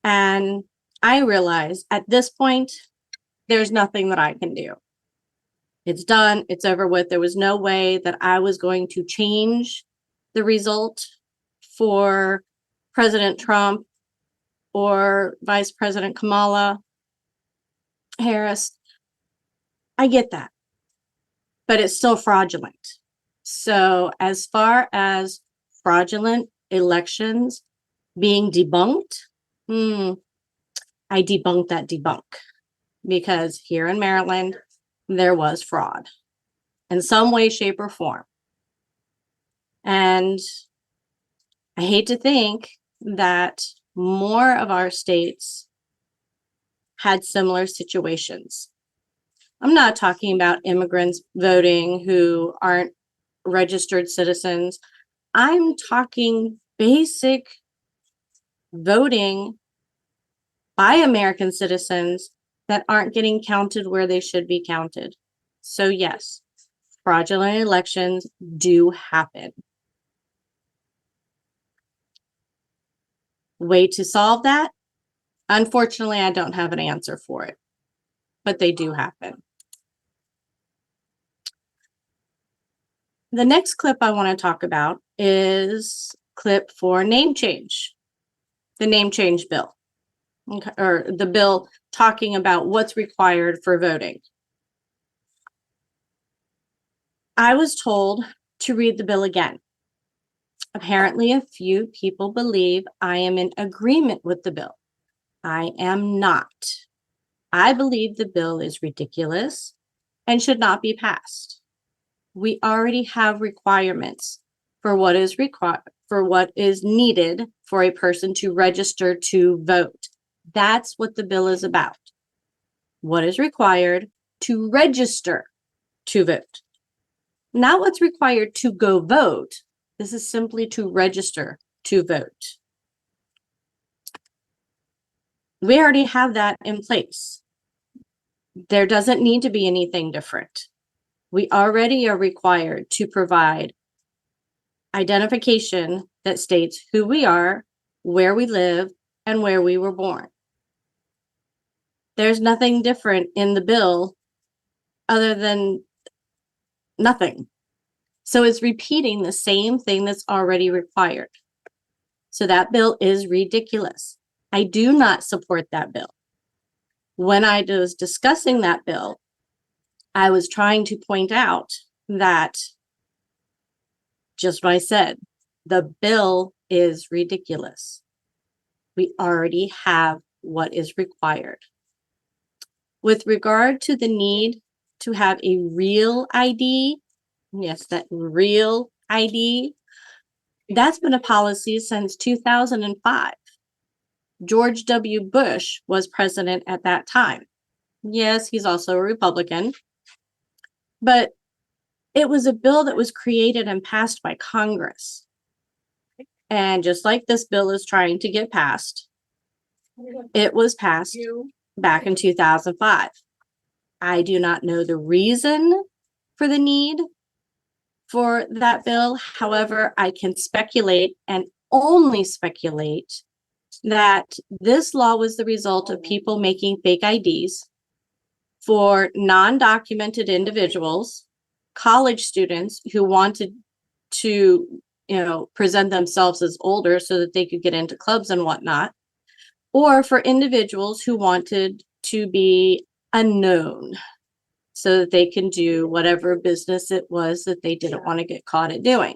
And I realized at this point, there's nothing that I can do. It's done. It's over with. There was no way that I was going to change the result for President Trump or Vice President Kamala Harris. I get that, but it's still fraudulent. So as far as fraudulent elections being debunked, I debunked that debunk, because here in Maryland, there was fraud in some way, shape, or form. And I hate to think that more of our states had similar situations. I'm not talking about immigrants voting who aren't registered citizens. I'm talking basic voting by American citizens that aren't getting counted where they should be counted. So yes, fraudulent elections do happen. Way to solve that? Unfortunately, I don't have an answer for it, but they do happen. The next clip I want to talk about is clip for name change, the name change bill, okay, or the bill talking about what's required for voting. I was told to read the bill again. Apparently, a few people believe I am in agreement with the bill. I am not. I believe the bill is ridiculous and should not be passed. We already have requirements for what is needed for a person to register to vote. That's what the bill is about. What is required to register to vote. Not what's required to go vote. This is simply to register to vote. We already have that in place. There doesn't need to be anything different. We already are required to provide identification that states who we are, where we live, and where we were born. There's nothing different in the bill other than nothing. So it's repeating the same thing that's already required. So that bill is ridiculous. I do not support that bill. When I was discussing that bill, I was trying to point out that, just what I said, the bill is ridiculous. We already have what is required. With regard to the need to have a real ID, yes, that real ID, that's been a policy since 2005. George W. Bush was president at that time. Yes, he's also a Republican, but it was a bill that was created and passed by Congress. And just like this bill is trying to get passed, it was passed back in 2005. I do not know the reason for the need for that bill. However, I can speculate, and only speculate, that this law was the result of people making fake IDs for non-documented individuals, college students who wanted to, present themselves as older so that they could get into clubs and whatnot, or for individuals who wanted to be unknown so that they can do whatever business it was that they didn't want to get caught at doing.